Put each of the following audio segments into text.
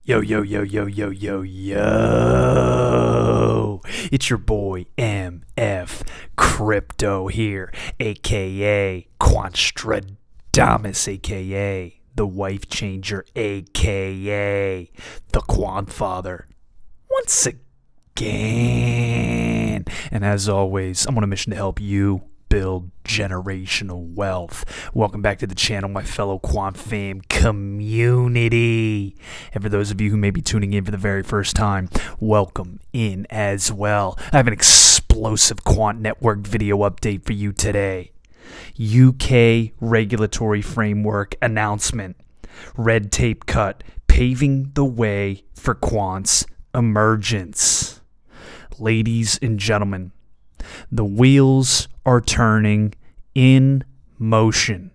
Yo, yo, yo, yo, yo, yo, yo. It's your boy MF Crypto here, aka Quant'S, aka the Wife Changer, aka the Quant Father. Once again. And as always, I'm on a mission to help you build generational wealth. Welcome back to the channel, my fellow Quant fam community. And for those of you who may be tuning in for the very first time, welcome in as well. I have an explosive Quant Network video update for you today. UK regulatory framework announcement. Red tape cut, paving the way for Quant's emergence. Ladies and gentlemen, the wheels are turning in motion,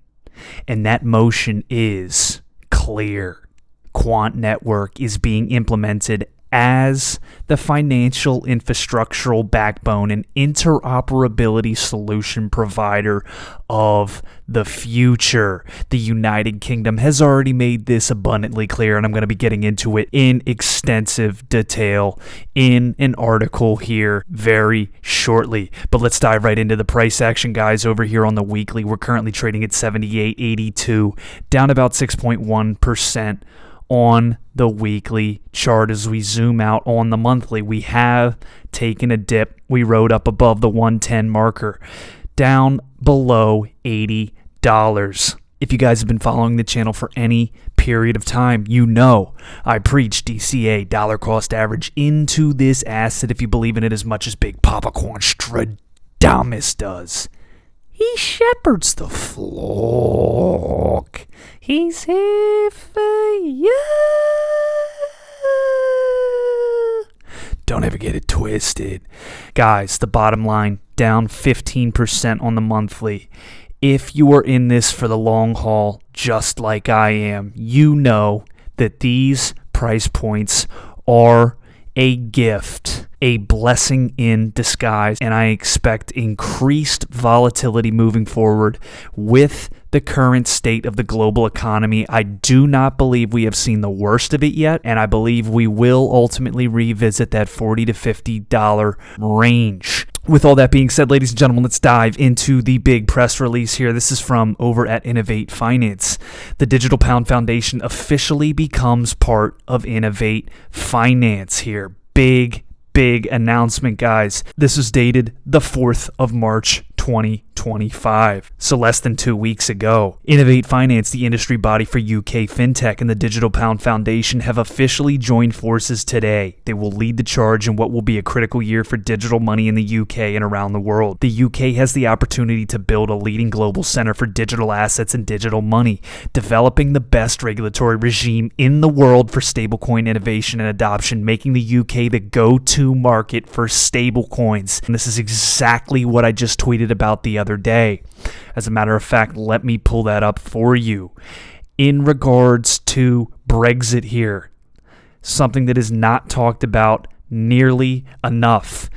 and that motion is clear. Quant Network is being implemented as the financial infrastructural backbone and interoperability solution provider of the future. The United Kingdom has already made this abundantly clear, and I'm going to be getting into it in extensive detail in an article here very shortly. But let's dive right into the price action, guys. Over here on the weekly, we're currently trading at 78.82, down about 6.1%. On the weekly chart. As we zoom out on the monthly, we have taken a dip. We rode up above the 110 marker, down below $80. If you guys have been following the channel for any period of time, you know I preach DCA, dollar cost average, into this asset if you believe in it as much as Big Papa Quant'S does. He shepherds the flock. He's here for you. Don't ever get it twisted. Guys, the bottom line, down 15% on the monthly. If you are in this for the long haul, just like I am, you know that these price points are a gift, a blessing in disguise, and I expect increased volatility moving forward with the current state of the global economy. I do not believe we have seen the worst of it yet, and I believe we will ultimately revisit that $40 to $50 range. With all that being said, ladies and gentlemen, let's dive into the big press release here. This is from over at Innovate Finance. The Digital Pound Foundation officially becomes part of Innovate Finance here. Big announcement, guys. This was dated the 4th of March, 2025. So less than 2 weeks ago. Innovate Finance, the industry body for UK FinTech, and the Digital Pound Foundation have officially joined forces today. They will lead the charge in what will be a critical year for digital money in the UK and around the world. The UK has the opportunity to build a leading global center for digital assets and digital money, developing the best regulatory regime in the world for stablecoin innovation and adoption, making the UK the go-to market for stablecoins. And this is exactly what I just tweeted about the other day. As a matter of fact, let me pull that up for you. In regards to Brexit here, something that is not talked about nearly enough.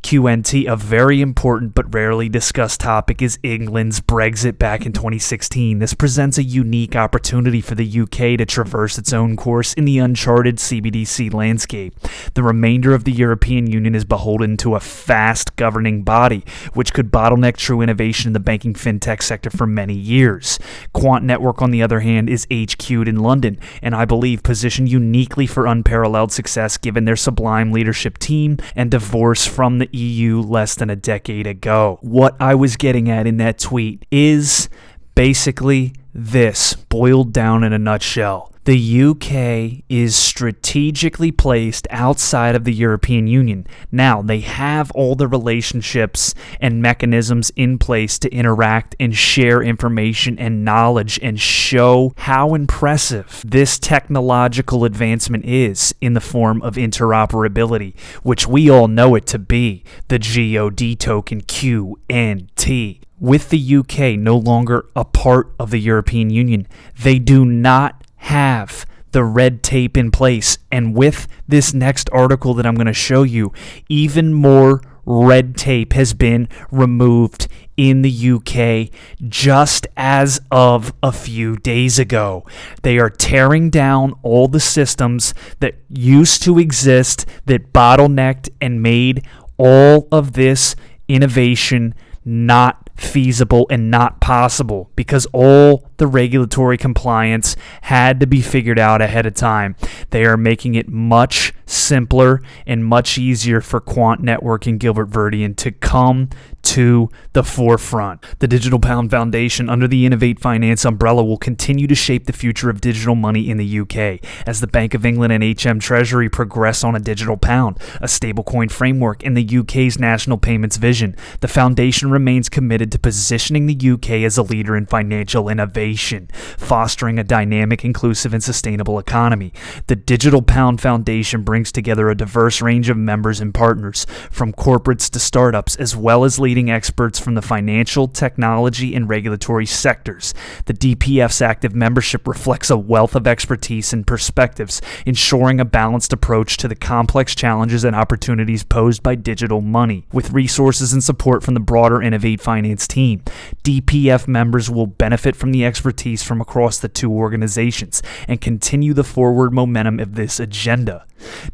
QNT, a very important but rarely discussed topic, is England's Brexit back in 2016. This presents a unique opportunity for the UK to traverse its own course in the uncharted CBDC landscape. The remainder of the European Union is beholden to a fast governing body, which could bottleneck true innovation in the banking fintech sector for many years. Quant Network, on the other hand, is HQ'd in London, and I believe positioned uniquely for unparalleled success given their sublime leadership team and divorce from the EU less than a decade ago. What I was getting at in that tweet is basically this, boiled down in a nutshell. The UK is strategically placed outside of the European Union. Now, they have all the relationships and mechanisms in place to interact and share information and knowledge and show how impressive this technological advancement is in the form of interoperability, which we all know it to be, the GOD token QNT. With the UK no longer a part of the European Union, they do not have the red tape in place. And with this next article that I'm going to show you, even more red tape has been removed in the UK just as of a few days ago. They are tearing down all the systems that used to exist that bottlenecked and made all of this innovation not feasible and not possible, because all the regulatory compliance had to be figured out ahead of time. They are making it much simpler and much easier for Quant Network and Gilbert Verdian to come to the forefront. The Digital Pound Foundation, under the Innovate Finance umbrella, will continue to shape the future of digital money in the UK as the Bank of England and HM Treasury progress on a digital pound, a stablecoin framework, and the UK's national payments vision. The foundation remains committed to positioning the UK as a leader in financial innovation, fostering a dynamic, inclusive, and sustainable economy. The Digital Pound Foundation brings together a diverse range of members and partners, from corporates to startups, as well as leading experts from the financial, technology, and regulatory sectors. The DPF's active membership reflects a wealth of expertise and perspectives, ensuring a balanced approach to the complex challenges and opportunities posed by digital money. With resources and support from the broader Innovate Finance team, DPF members will benefit from the expertise from across the two organizations and continue the forward momentum of this agenda.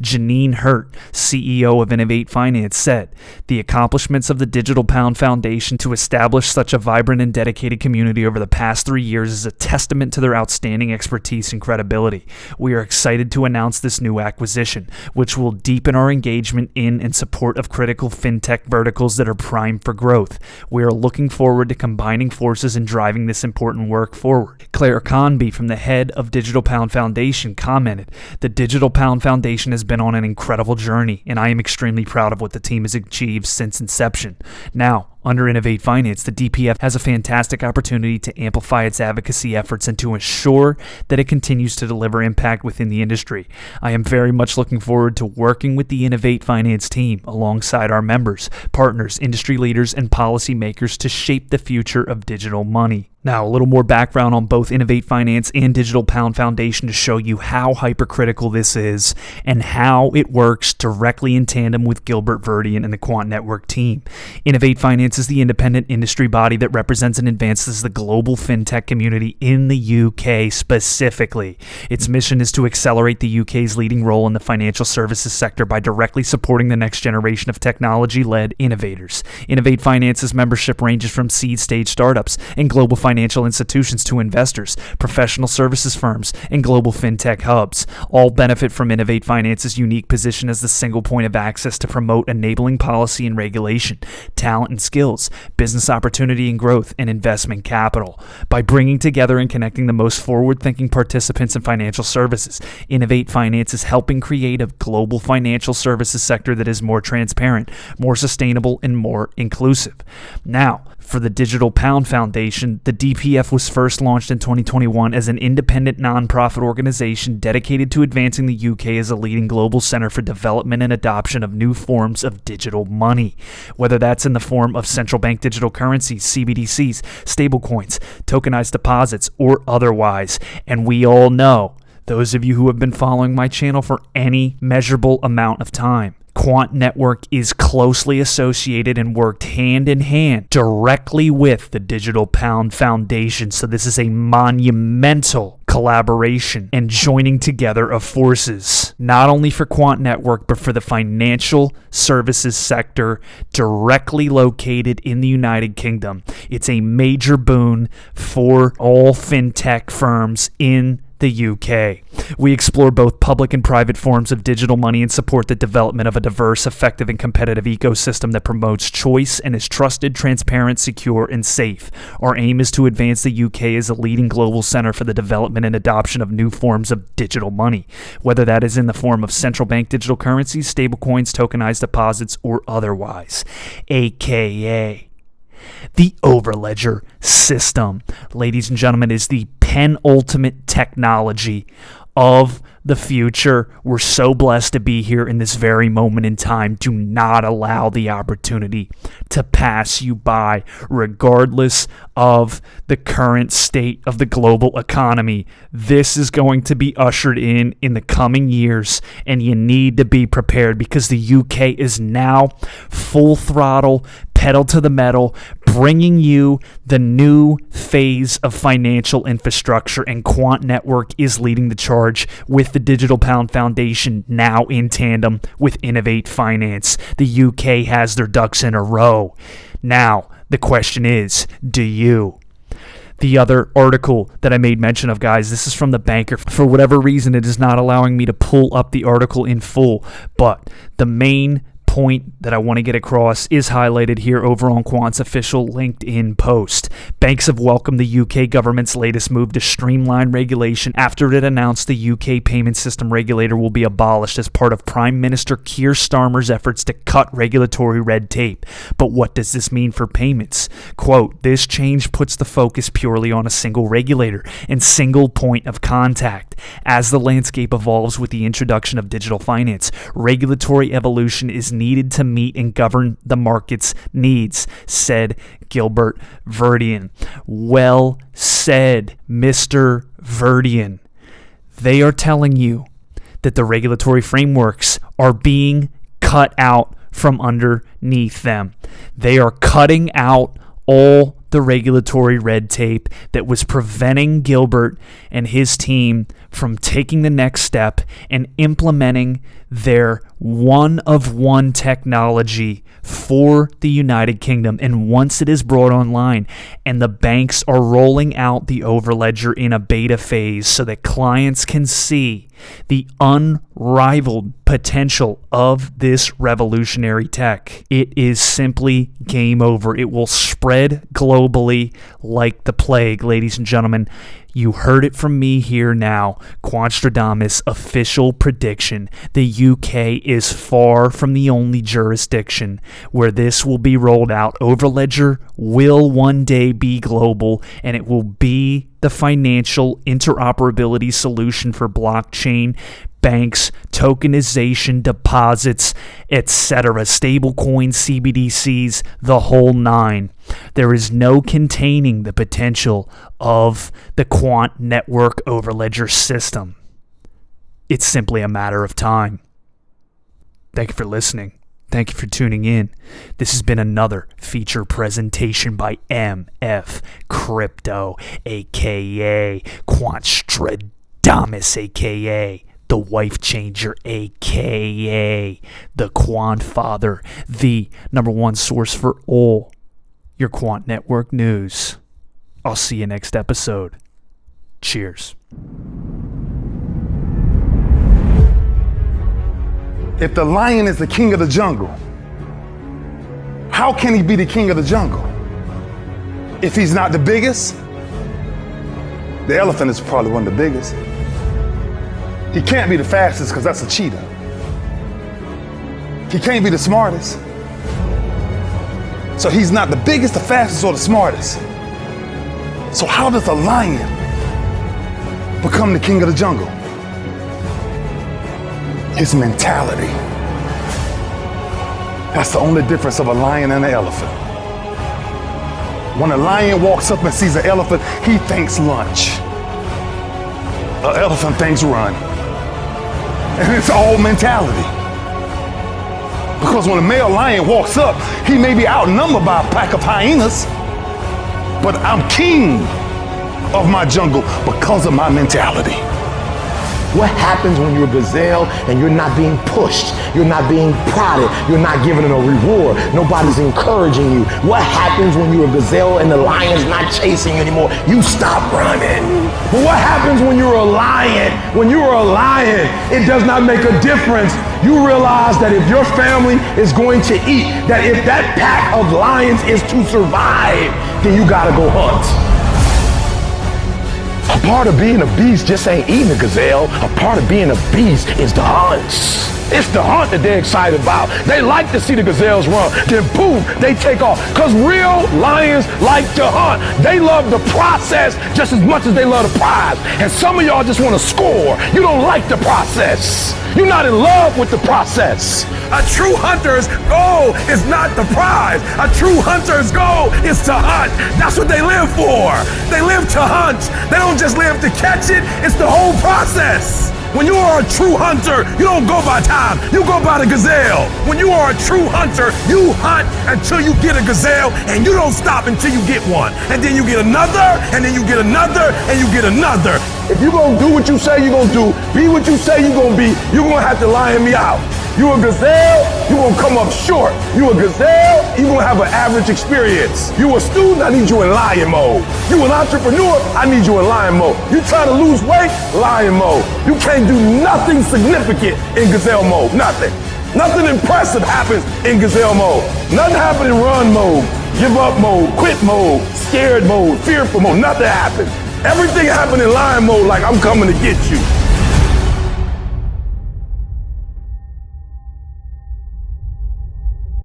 Janine Hurt, CEO of Innovate Finance, said, "The accomplishments of the Digital Pound Foundation to establish such a vibrant and dedicated community over the past 3 years is a testament to their outstanding expertise and credibility. We are excited to announce this new acquisition, which will deepen our engagement in and support of critical fintech verticals that are primed for growth. We are looking forward to combining forces and driving this important work forward." Claire Conby, from the head of Digital Pound Foundation, commented, "The Digital Pound Foundation has been on an incredible journey, and I am extremely proud of what the team has achieved since inception. Now, under Innovate Finance, the DPF has a fantastic opportunity to amplify its advocacy efforts and to ensure that it continues to deliver impact within the industry. I am very much looking forward to working with the Innovate Finance team alongside our members, partners, industry leaders, and policymakers to shape the future of digital money." Now, a little more background on both Innovate Finance and Digital Pound Foundation to show you how hypercritical this is and how it works directly in tandem with Gilbert Verdian and the Quant Network team. Innovate Finance is the independent industry body that represents and advances the global fintech community in the UK specifically. Its mission is to accelerate the UK's leading role in the financial services sector by directly supporting the next generation of technology-led innovators. Innovate Finance's membership ranges from seed-stage startups and global financial institutions to investors, professional services firms, and global fintech hubs. All benefit from Innovate Finance's unique position as the single point of access to promote enabling policy and regulation, talent and skills, business opportunity and growth, and investment capital. By bringing together and connecting the most forward-thinking participants in financial services, Innovate Finance is helping create a global financial services sector that is more transparent, more sustainable, and more inclusive. Now, for the Digital Pound Foundation, the DPF was first launched in 2021 as an independent nonprofit organization dedicated to advancing the UK as a leading global center for development and adoption of new forms of digital money, whether that's in the form of central bank digital currencies, CBDCs, stablecoins, tokenized deposits, or otherwise. And we all know, those of you who have been following my channel for any measurable amount of time, Quant Network is closely associated and worked hand in hand directly with the Digital Pound Foundation. So this is a monumental collaboration and joining together of forces, not only for Quant Network, but for the financial services sector directly located in the United Kingdom. It's a major boon for all fintech firms in the UK. We explore both public and private forms of digital money and support the development of a diverse, effective, and competitive ecosystem that promotes choice and is trusted, transparent, secure, and safe. Our aim is to advance the UK as a leading global center for the development and adoption of new forms of digital money, whether that is in the form of central bank digital currencies, stablecoins, tokenized deposits, or otherwise, aka the Overledger system, ladies and gentlemen, is the penultimate technology of the future. We're so blessed to be here in this very moment in time. Do not allow the opportunity to pass you by, regardless of the current state of the global economy. This is going to be ushered in the coming years, and you need to be prepared because the UK is now full throttle, pedal to the metal, bringing you the new phase of financial infrastructure, and Quant Network is leading the charge with the Digital Pound Foundation now in tandem with Innovate Finance. The UK has their ducks in a row. Now, the question is, do you? The other article that I made mention of, guys, this is from The Banker. For whatever reason, it is not allowing me to pull up the article in full, but the main point that I want to get across is highlighted here over on Quant's official LinkedIn post. Banks have welcomed the UK government's latest move to streamline regulation after it announced the UK payment system regulator will be abolished as part of Prime Minister Keir Starmer's efforts to cut regulatory red tape. But what does this mean for payments? Quote, this change puts the focus purely on a single regulator and single point of contact. As the landscape evolves with the introduction of digital finance, regulatory evolution is needed to meet and govern the market's needs, said Gilbert Verdian. Well said, Mr. Verdian. They are telling you that the regulatory frameworks are being cut out from underneath them. They are cutting out all the regulatory red tape that was preventing Gilbert and his team from taking the next step and implementing their one-of-one technology for the United Kingdom. And once it is brought online and the banks are rolling out the Overledger in a beta phase so that clients can see the unrivaled potential of this revolutionary tech, it is simply game over. It will spread globally like the plague, ladies and gentlemen. You heard it from me here now. Quant'S official prediction. The UK is far from the only jurisdiction where this will be rolled out. Overledger will one day be global, and it will be the financial interoperability solution for blockchain, banks, tokenization, deposits, etc., stablecoins, CBDCs, the whole nine. There is no containing the potential of the Quant Network Overledger system. It's simply a matter of time. Thank you for listening. Thank you for tuning in. This has been another feature presentation by MF Crypto, aka Quant'S, aka the Wife Changer, aka the Quant Father, the number one source for all your Quant Network news. I'll see you next episode. Cheers. If the lion is the king of the jungle, how can he be the king of the jungle? If he's not the biggest, the elephant is probably one of the biggest. He can't be the fastest because that's a cheetah. He can't be the smartest. So he's not the biggest, the fastest, or the smartest. So how does a lion become the king of the jungle? His mentality. That's the only difference of a lion and an elephant. When a lion walks up and sees an elephant, he thinks lunch. An elephant thinks run. And it's all mentality. Because when a male lion walks up, he may be outnumbered by a pack of hyenas, but I'm king of my jungle because of my mentality. What happens when you're a gazelle and you're not being pushed, you're not being prodded, you're not given a reward, nobody's encouraging you? What happens when you're a gazelle and the lion's not chasing you anymore? You stop running. But what happens when you're a lion? When you're a lion, it does not make a difference. You realize that if your family is going to eat, that if that pack of lions is to survive, then you gotta go hunt. A part of being a beast just ain't eating a gazelle. A part of being a beast is the hunts. It's the hunt that they're excited about. They like to see the gazelles run. Then boom, they take off. Because real lions like to hunt. They love the process just as much as they love the prize. And some of y'all just want to score. You don't like the process. You're not in love with the process. A true hunter's goal is not the prize. A true hunter's goal is to hunt. That's what they live for. They live to hunt. They don't just live to catch it. It's the whole process. When you are a true hunter, you don't go by time, you go by the gazelle. When you are a true hunter, you hunt until you get a gazelle, and you don't stop until you get one. And then you get another, and then you get another, and you get another. If you're gonna do what you say you're gonna do, be what you say you're gonna be, you're gonna have to lion me out. You a gazelle, you're gonna come up short. You a gazelle, you're gonna have an average experience. You a student, I need you in lion mode. You an entrepreneur, I need you in lion mode. You trying to lose weight, lion mode. You can't do nothing significant in gazelle mode, nothing. Nothing impressive happens in gazelle mode. Nothing happens in run mode, give up mode, quit mode, scared mode, fearful mode, nothing happens. Everything happens in lion mode like I'm coming to get you.